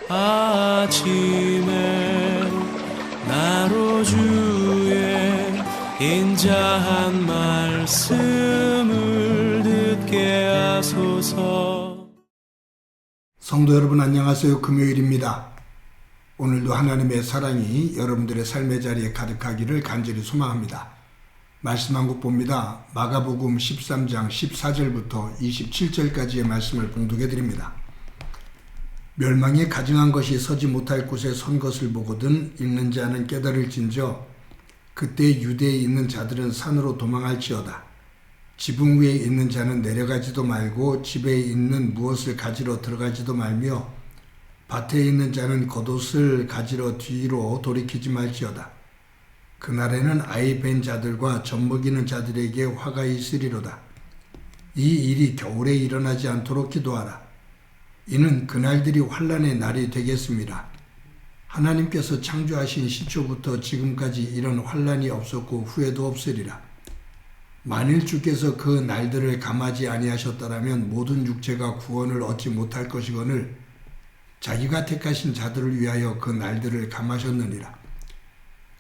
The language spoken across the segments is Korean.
아침에 나로 주의 인자한 말씀을 듣게 하소서. 성도 여러분 안녕하세요. 금요일입니다. 오늘도 하나님의 사랑이 여러분들의 삶의 자리에 가득하기를 간절히 소망합니다. 말씀 한 곳 봅니다. 마가복음 13장 14절부터 27절까지의 말씀을 봉독해 드립니다. 멸망에 가증한 것이 서지 못할 곳에 선 것을 보거든 읽는 자는 깨달을진저 그때 유대에 있는 자들은 산으로 도망할지어다. 지붕 위에 있는 자는 내려가지도 말고 집에 있는 무엇을 가지러 들어가지도 말며 밭에 있는 자는 겉옷을 가지러 뒤로 돌이키지 말지어다. 그날에는 아이 뵌 자들과 젖먹이는 자들에게 화가 있으리로다. 이 일이 겨울에 일어나지 않도록 기도하라. 이는 그날들이 환난의 날이 되겠습니다. 하나님께서 창조하신 시초부터 지금까지 이런 환난이 없었고 후에도 없으리라. 만일 주께서 그 날들을 감하지 아니하셨더라면 모든 육체가 구원을 얻지 못할 것이거늘 자기가 택하신 자들을 위하여 그 날들을 감하셨느니라.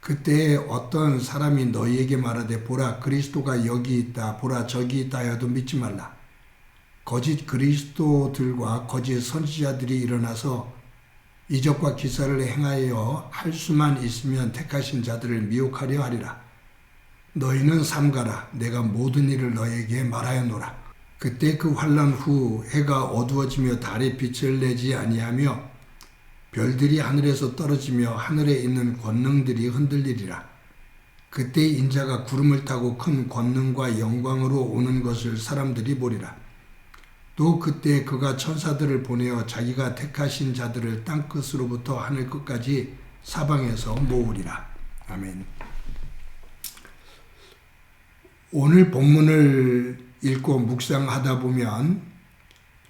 그때에 어떤 사람이 너희에게 말하되 보라 그리스도가 여기 있다 보라 저기 있다 하여도 믿지 말라. 거짓 그리스도들과 거짓 선지자들이 일어나서 이적과 기사를 행하여 할 수만 있으면 택하신 자들을 미혹하려 하리라. 너희는 삼가라. 내가 모든 일을 너희에게 말하였노라. 그때 그 환난 후 해가 어두워지며 달이 빛을 내지 아니하며 별들이 하늘에서 떨어지며 하늘에 있는 권능들이 흔들리리라. 그때 인자가 구름을 타고 큰 권능과 영광으로 오는 것을 사람들이 보리라. 또 그때 그가 천사들을 보내어 자기가 택하신 자들을 땅끝으로부터 하늘 끝까지 사방에서 모으리라. 아멘. 오늘 본문을 읽고 묵상하다 보면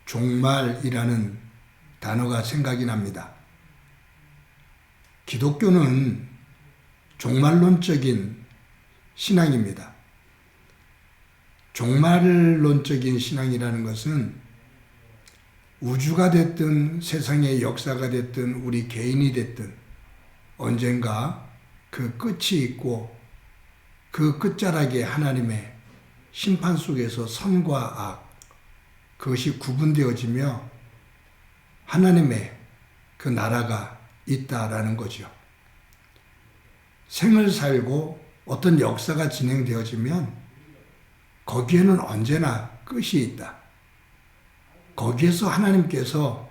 종말이라는 단어가 생각이 납니다. 기독교는 종말론적인 신앙입니다. 종말론적인 신앙이라는 것은 우주가 됐든 세상의 역사가 됐든 우리 개인이 됐든 언젠가 그 끝이 있고 그 끝자락에 하나님의 심판 속에서 선과 악 그것이 구분되어지며 하나님의 그 나라가 있다라는 거죠. 생을 살고 어떤 역사가 진행되어지면 거기에는 언제나 끝이 있다. 거기에서 하나님께서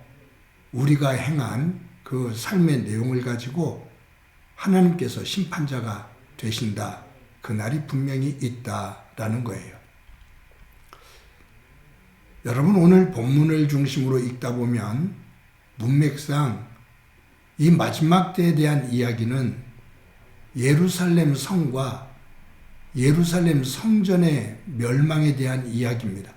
우리가 행한 그 삶의 내용을 가지고 하나님께서 심판자가 되신다. 그날이 분명히 있다라는 거예요. 여러분 오늘 본문을 중심으로 읽다 보면 문맥상 이 마지막 때에 대한 이야기는 예루살렘 성과 예루살렘 성전의 멸망에 대한 이야기입니다.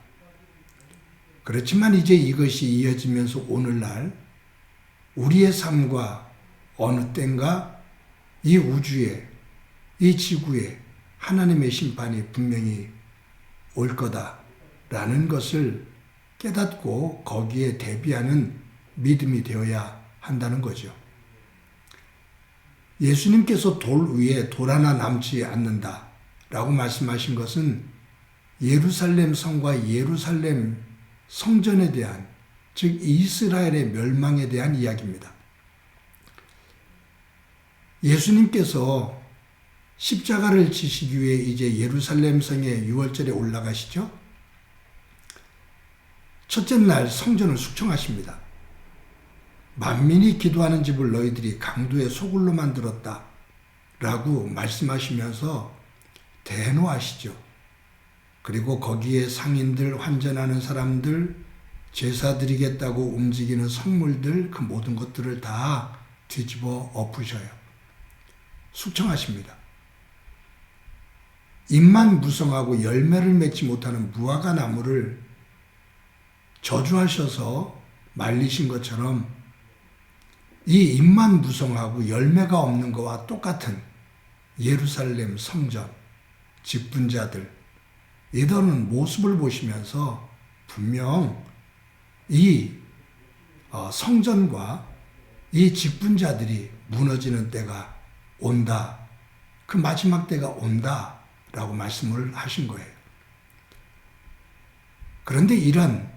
그렇지만 이제 이것이 이어지면서 오늘날 우리의 삶과 어느 때인가 이 우주에 이 지구에 하나님의 심판이 분명히 올 거다라는 것을 깨닫고 거기에 대비하는 믿음이 되어야 한다는 거죠. 예수님께서 돌 위에 돌 하나 남지 않는다 라고 말씀하신 것은 예루살렘 성과 예루살렘 성전에 대한 즉 이스라엘의 멸망에 대한 이야기입니다. 예수님께서 십자가를 지시기 위해 이제 예루살렘 성에 6월절에 올라가시죠. 첫째 날 성전을 숙청하십니다. 만민이 기도하는 집을 너희들이 강도의 소굴로 만들었다 라고 말씀하시면서 대노하시죠. 그리고 거기에 상인들, 환전하는 사람들, 제사 드리겠다고 움직이는 성물들 그 모든 것들을 다 뒤집어 엎으셔요. 숙청하십니다. 잎만 무성하고 열매를 맺지 못하는 무화과 나무를 저주하셔서 말리신 것처럼 이 잎만 무성하고 열매가 없는 것과 똑같은 예루살렘 성전, 직분자들, 이들은 모습을 보시면서 분명 이 성전과 이 직분자들이 무너지는 때가 온다. 그 마지막 때가 온다. 라고 말씀을 하신 거예요. 그런데 이런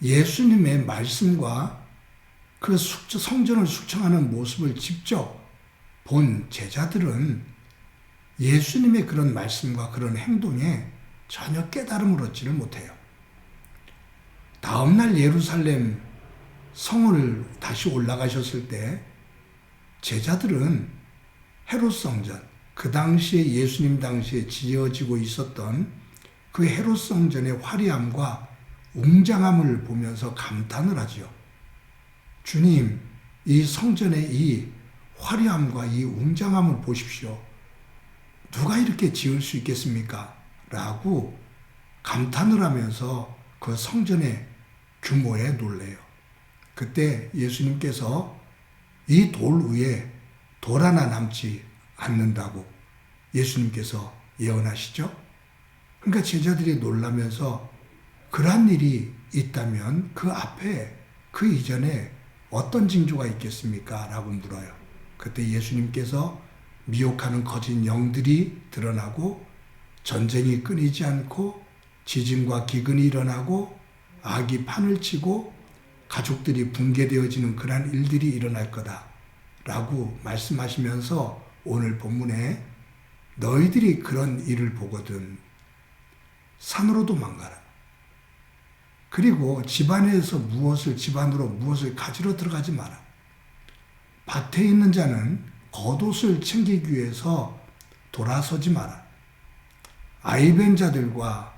예수님의 말씀과 그 성전을 숙청하는 모습을 직접 본 제자들은 예수님의 그런 말씀과 그런 행동에 전혀 깨달음을 얻지를 못해요. 다음날 예루살렘 성을 다시 올라가셨을 때 제자들은 헤롯 성전, 그 당시에 예수님 당시에 지어지고 있었던 그 헤롯 성전의 화려함과 웅장함을 보면서 감탄을 하지요. 주님, 이 성전의 이 화려함과 이 웅장함을 보십시오. 누가 이렇게 지을 수 있겠습니까? 라고 감탄을 하면서 그 성전의 규모에 놀래요. 그때 예수님께서 이 돌 위에 돌 하나 남지 않는다고 예수님께서 예언하시죠. 그러니까 제자들이 놀라면서 그러한 일이 있다면 그 앞에 그 이전에 어떤 징조가 있겠습니까? 라고 물어요. 그때 예수님께서 미혹하는 거짓 영들이 드러나고 전쟁이 끊이지 않고 지진과 기근이 일어나고 악이 판을 치고 가족들이 붕괴되어지는 그러한 일들이 일어날 거다 라고 말씀하시면서 오늘 본문에 너희들이 그런 일을 보거든 산으로 도망가라. 그리고 집안으로 무엇을 가지러 들어가지 마라. 밭에 있는 자는 겉옷을 챙기기 위해서 돌아서지 마라. 아이벤 자들과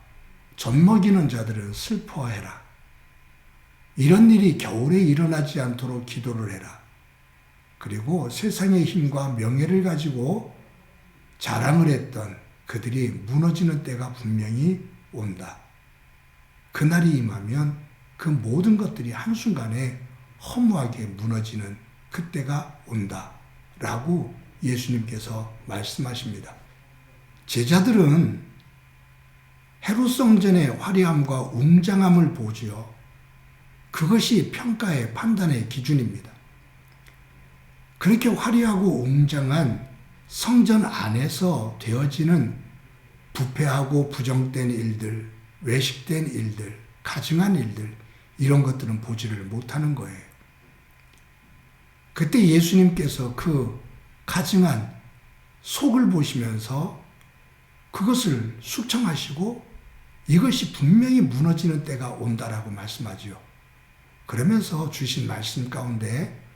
젖먹이는 자들은 슬퍼해라. 이런 일이 겨울에 일어나지 않도록 기도를 해라. 그리고 세상의 힘과 명예를 가지고 자랑을 했던 그들이 무너지는 때가 분명히 온다. 그날이 임하면 그 모든 것들이 한순간에 허무하게 무너지는 그때가 온다. 라고 예수님께서 말씀하십니다. 제자들은 헤롯 성전의 화려함과 웅장함을 보지요. 그것이 평가의 판단의 기준입니다. 그렇게 화려하고 웅장한 성전 안에서 되어지는 부패하고 부정된 일들, 외식된 일들, 가증한 일들, 이런 것들은 보지를 못하는 거예요. 그때 예수님께서 그 가증한 속을 보시면서 그것을 숙청하시고 이것이 분명히 무너지는 때가 온다라고 말씀하지요. 그러면서 주신 말씀 가운데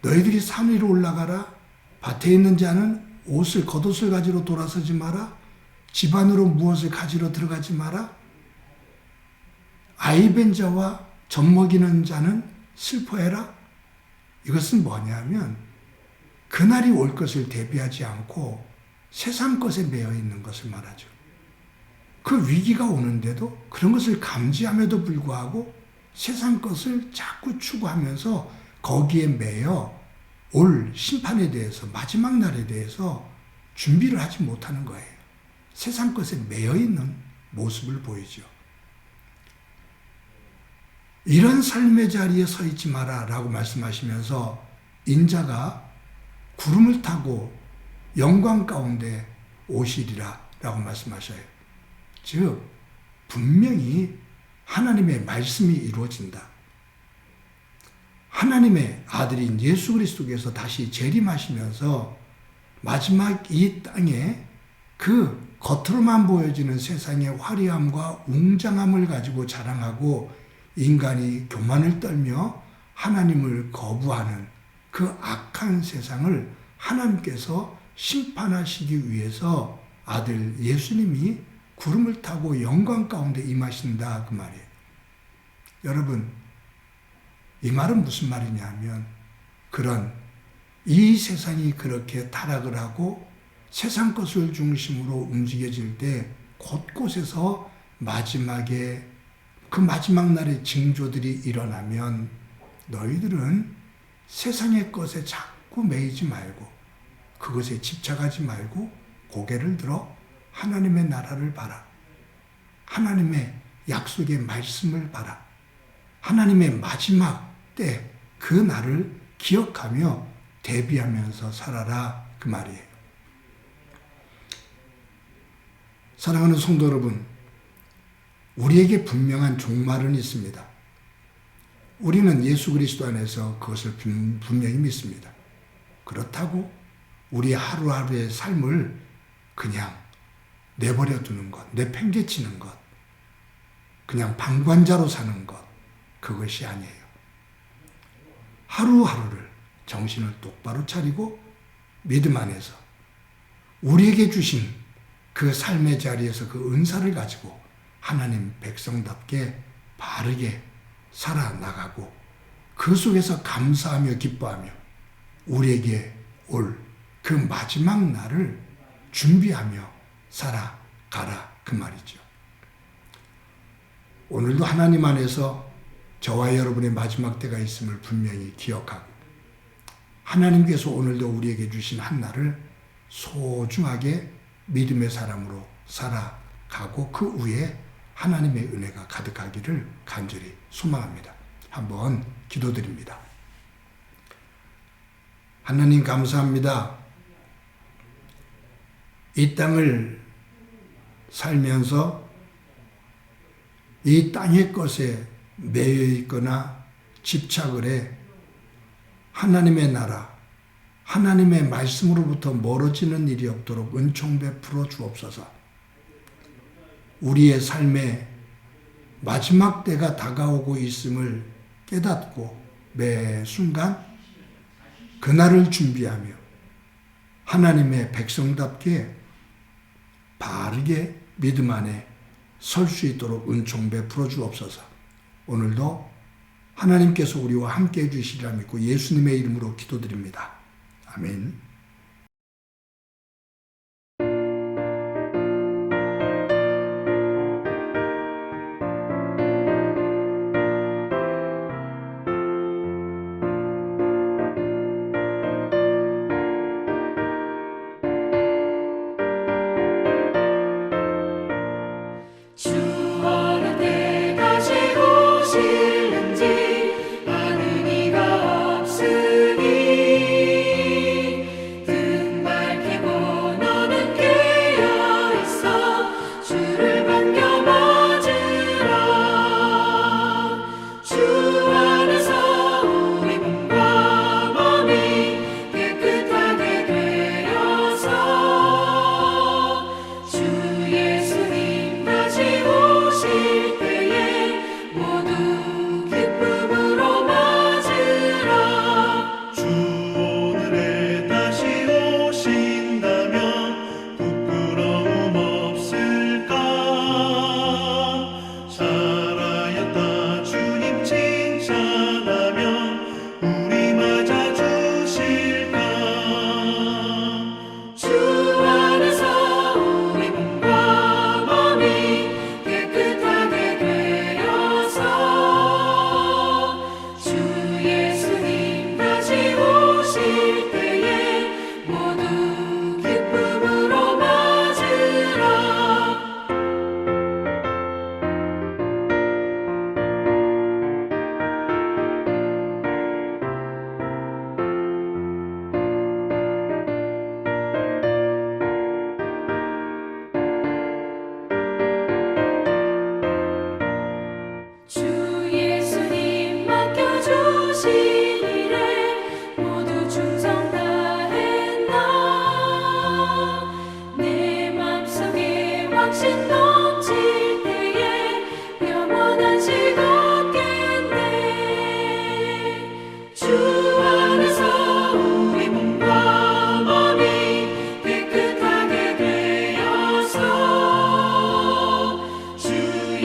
너희들이 산 위로 올라가라. 밭에 있는 자는 겉옷을 가지러 돌아서지 마라. 집 안으로 무엇을 가지러 들어가지 마라. 아이벤 자와 젖먹이는 자는 슬퍼해라. 이것은 뭐냐면 그날이 올 것을 대비하지 않고 세상 것에 매여 있는 것을 말하죠. 그 위기가 오는데도 그런 것을 감지함에도 불구하고 세상 것을 자꾸 추구하면서 거기에 매여 올 심판에 대해서 마지막 날에 대해서 준비를 하지 못하는 거예요. 세상 것에 매여 있는 모습을 보이죠. 이런 삶의 자리에 서 있지 마라 라고 말씀하시면서 인자가 구름을 타고 영광 가운데 오시리라 라고 말씀하셔요. 즉 분명히 하나님의 말씀이 이루어진다. 하나님의 아들인 예수 그리스도께서 다시 재림하시면서 마지막 이 땅에 그 겉으로만 보여지는 세상의 화려함과 웅장함을 가지고 자랑하고 인간이 교만을 떨며 하나님을 거부하는 그 악한 세상을 하나님께서 심판하시기 위해서 아들 예수님이 구름을 타고 영광 가운데 임하신다 그 말이에요. 여러분 이 말은 무슨 말이냐 하면 그런 이 세상이 그렇게 타락을 하고 세상 것을 중심으로 움직여질 때 곳곳에서 마지막에 그 마지막 날의 징조들이 일어나면 너희들은 세상의 것에 자꾸 매이지 말고 그것에 집착하지 말고 고개를 들어 하나님의 나라를 바라. 하나님의 약속의 말씀을 바라. 하나님의 마지막 때 그 날을 기억하며 대비하면서 살아라 그 말이에요. 사랑하는 성도 여러분, 우리에게 분명한 종말은 있습니다. 우리는 예수 그리스도 안에서 그것을 분명히 믿습니다. 그렇다고 우리 하루하루의 삶을 그냥 내버려 두는 것, 내팽개치는 것, 그냥 방관자로 사는 것, 그것이 아니에요. 하루하루를 정신을 똑바로 차리고 믿음 안에서 우리에게 주신 그 삶의 자리에서 그 은사를 가지고 하나님 백성답게 바르게 살아나가고 그 속에서 감사하며 기뻐하며 우리에게 올 그 마지막 날을 준비하며 살아가라 그 말이죠. 오늘도 하나님 안에서 저와 여러분의 마지막 때가 있음을 분명히 기억하고 하나님께서 오늘도 우리에게 주신 한 날을 소중하게 믿음의 사람으로 살아가고 그 후에 하나님의 은혜가 가득하기를 간절히 소망합니다. 한번 기도드립니다. 하나님 감사합니다. 이 땅을 살면서 이 땅의 것에 매여 있거나 집착을 해 하나님의 나라, 하나님의 말씀으로부터 멀어지는 일이 없도록 은총 베풀어 주옵소서. 우리의 삶에 마지막 때가 다가오고 있음을 깨닫고 매 순간 그날을 준비하며 하나님의 백성답게 바르게 믿음 안에 설 수 있도록 은총 베풀어 주옵소서. 오늘도 하나님께서 우리와 함께 해주시리라 믿고 예수님의 이름으로 기도드립니다. 아멘.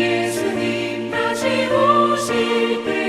예수님 다시 오실 때